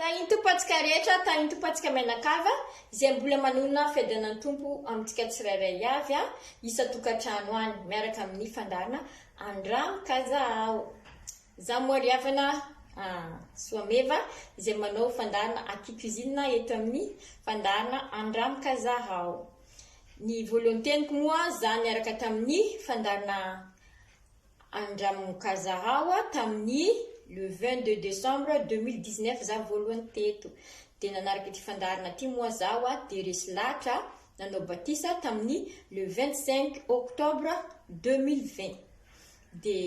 Tagny tompatsika rehetra, tagny tompatsika menakava, izay mbola manona fiadanan'ny tompo amintsika tsirairay avy isa-tokantrano any miaraka amin'ny fandarina Andram-Kazahao. Za moa ry havana Soameva izay manao fandarina Aky Cuisine eto amin'ny fandarina Andram-Kazahao. Ny voalohany teniko moa za niaraka tamin'ny fandarina Andram-Kazahao tamin'ny le 22 décembre 2019 za voalohany teto. De nanaraka ity fandarina ity moa zaho de resy lahatra nanao batisa tamin'ny le 25 octobre 2020. De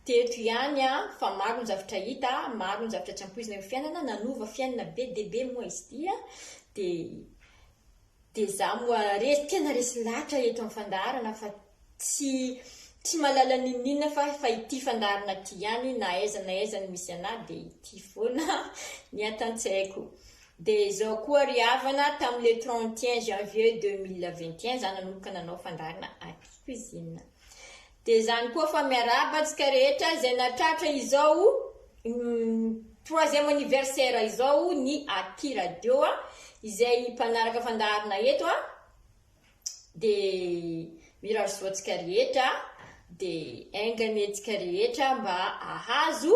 teto ihany fa maro ny zavatra hita, maro ny zavatra tsy ampoizina amin'ny fiainana, nanova fiainana be dia be moa izy ity de za moa tena resy lahatra eto amin'ny fandarana fa tsy malala ninina fa ity fandarina ity ihany na aiza ny misy anahy de ity foana ny atantsaiko. De zao koa ry havana tamin'le 31 janvier 2021 za nanomboka nanao fandarina Aky Cuisine. De zany koa fa miarahaba antsika rehetra izay natratra izao 3e anniversaire izao ny Aky Radio izay mpanaraka fandarina eto de miraroso antsika rehetra de aingany antsika rehetra mba ahazo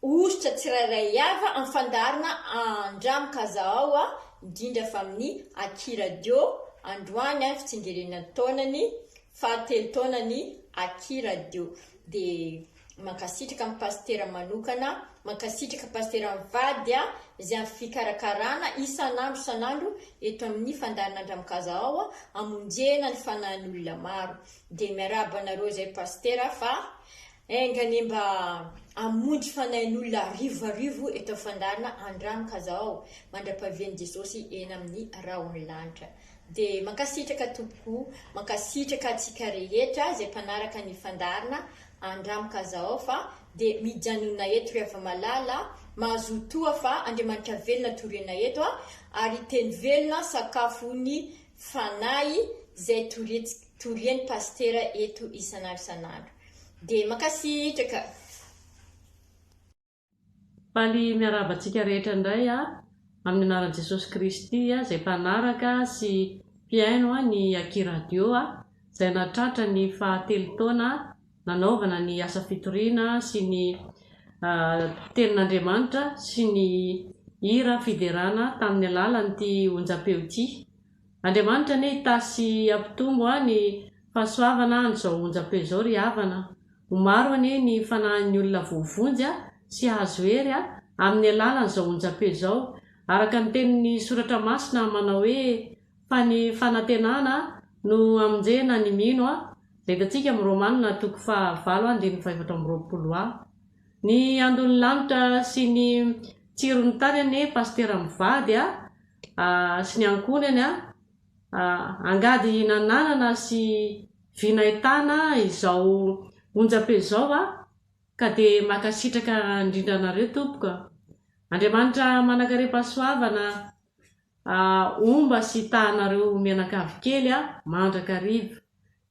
ositra tsirairay avy amin'ny fandarina Andram-Kazahao indrindra fa amin'ny Aky Radio androany fitsingerenan'ny taonany fahatelo taonany Aky Radio. De mankasitraka amin'ny pastera manokana, mankasitraka pastera mivady izay amin'ny fikarakarana isan'andro eto amin'ny fandarina Andram-Kazahao amonjena ny fanahin'ny olona maro. De miarahaba anareo zay pastera fa aingany mba amonjy fanahin'olona arivo eto fandarina Andram-Kazahao mandra-pahavian'i Jesosy eny amin'ny rahony lanitra. De mankasitraka tompoko, mankasitraka atsika rehetra izay mpanaraka ny fandarina Andram-Kazahao fa de mijanona eto rehefa malala mahazotoa fa Andriamanitra velona toriana eto ary teny velona sakafony fanahy izay torian'ny pastera eto isan'andro. De mankasitraka. Paly miarahaba antsika rehetra indray amin'ny anaran'i Jesosy Kristy izay mpanaraka sy mpiaino ny Aky Radio izay natratra ny fahatelo taona nanaovana ny asa fitoriana sy ny tenin'Andriamanitra sy ny hira fiderana tamin'ny alalan'ity onjam-peo ity. Andriamanitra ne hitasy ampitombo ny fahasoavana an'izao onjam-peo izao ry havana. Ho maro anie ny fanahin'ny olona voavonjy sy azo hery amin'ny alalan'izao onjam-peo izao. Araka ny tenin'ny soratra masina manao hoe fa ny fanantenana no amonjena ny mino izay hitantsika amin'ny Romanina 9:20. Ny andon'ny lanitra sy ny tsirony tany anie pastera mivady sy ny ankonany angady nananana sy vinahitana izao onjam-peo izao ka de makasitraka indrindra anareo tompoka. Andriamanitra manakare-pahasoavana omba sy tahanareo mianakavy kely mandrakariva.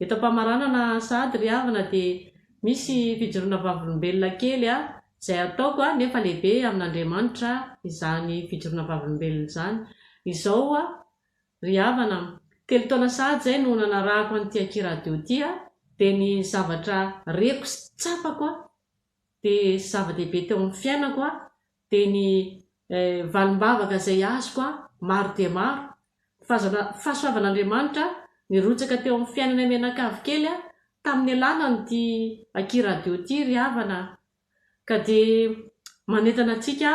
Eto am-pamaranana sady ry havana de misy fijoroana vavolombelona kely izay ataoko nefa lehibe amin'Andriamanitra izany fijoroana vavolombelona izany. Izao ry havana 3 taona sady zay no nanarahako an'ity Aky Radio ity de ny zavatra reko sy tsapako de zava-dehibe teo amin'ny fiainako de ny valimbavaka izay azoko maro dia maro. Fahasoavan'Andriamanitra nirotsaka teo amin'ny fiainana mianakavy kely tamin'ny alalan'ity Aky Radio ity ry havana. Ka de manentana antsika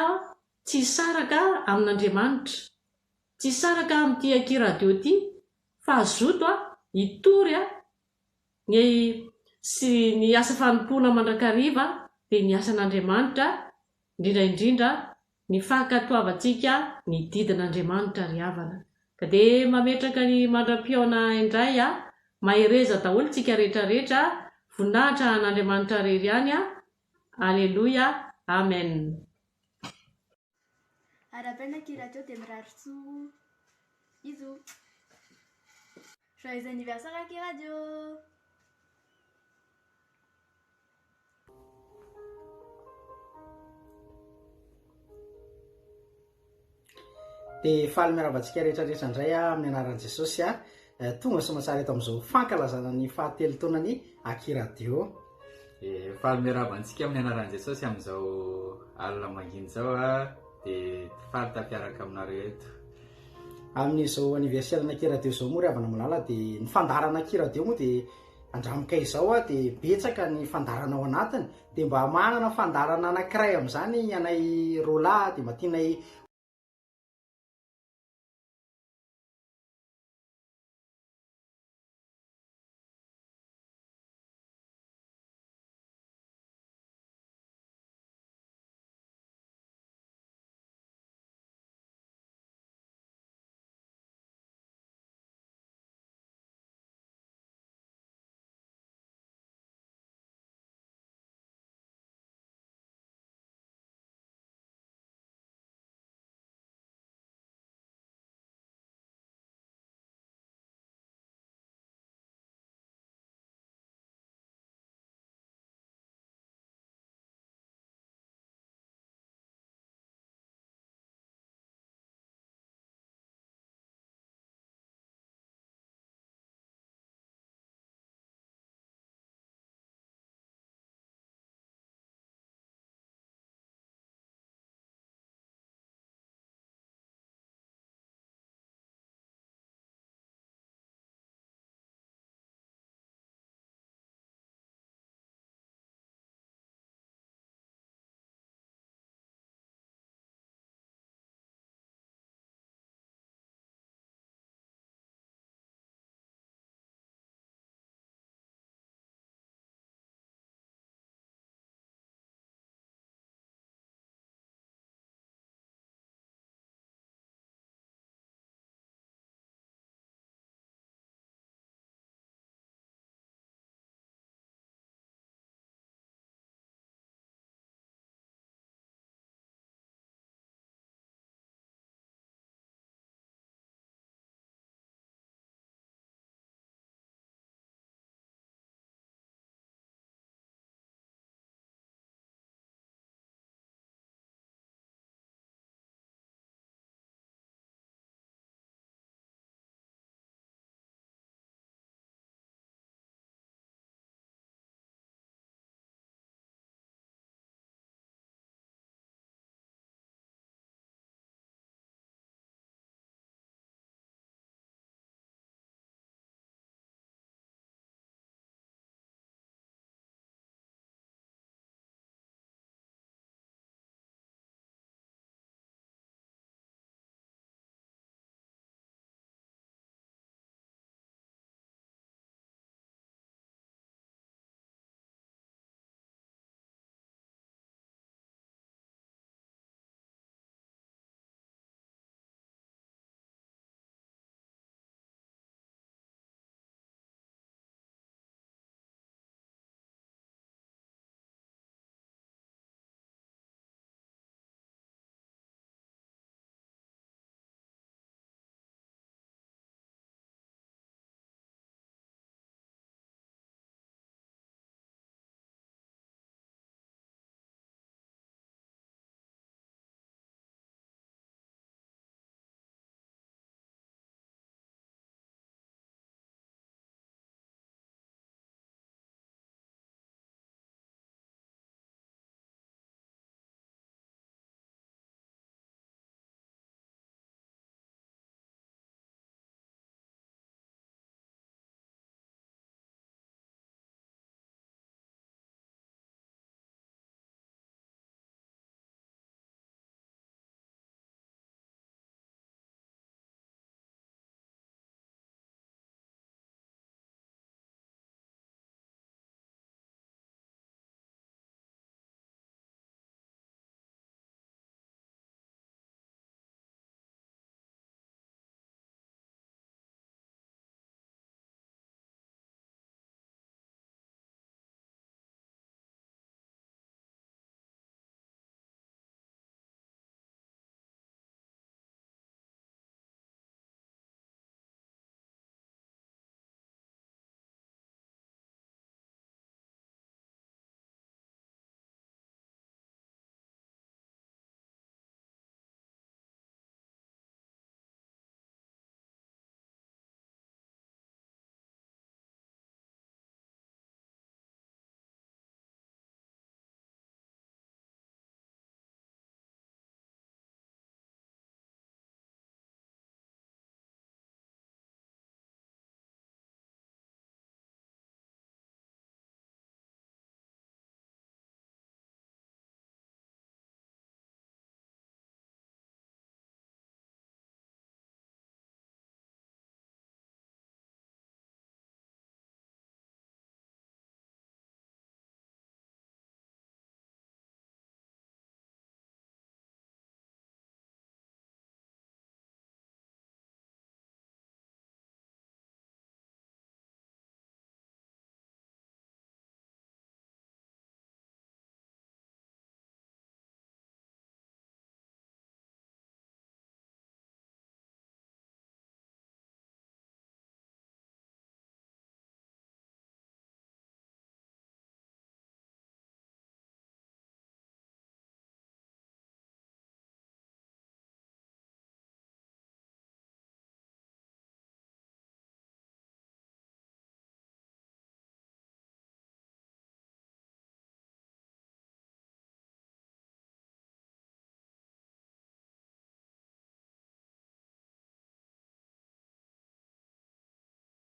tsy saraka amin'Andriamanitra, tsy saraka amin'ity Aky Radio ity fa azoto hitory ny asa fanompoana mandrakariva de ny asan'Andriamanitra indrindra ny fankatoavantsika ny didin'Andriamanitra ry havana. Ka de mametraka ny mandram-piona indray mahereza daholo tsika rehetrarehetra voninahitra an'Andriamanitra rery ihany Alleluia, Amen. Arabelle Aky Radio de miraroso izo. Joyeux anniversaire Aky Radio. dia faly miaravantsika rehetrarehetra indray amin'ny anaran'i Jesosy tonga somatsara eto amin'izao fankalazana ny fahatelo taonany Akiradio. Faly miaravantsika amin'ny anaran'i Jesosy amin'izao alina mangina zao dia faly tafiaraka aminareo eto amin'izao anniversaire Akiradio zao moa ry havana malala. Dia ny fandarana Akiradio moa dia andramika izao dia betsaka ny fandarana ao anatiny. Dia mba manana fandarana anankiray amin'izany anay rola dia mba tianay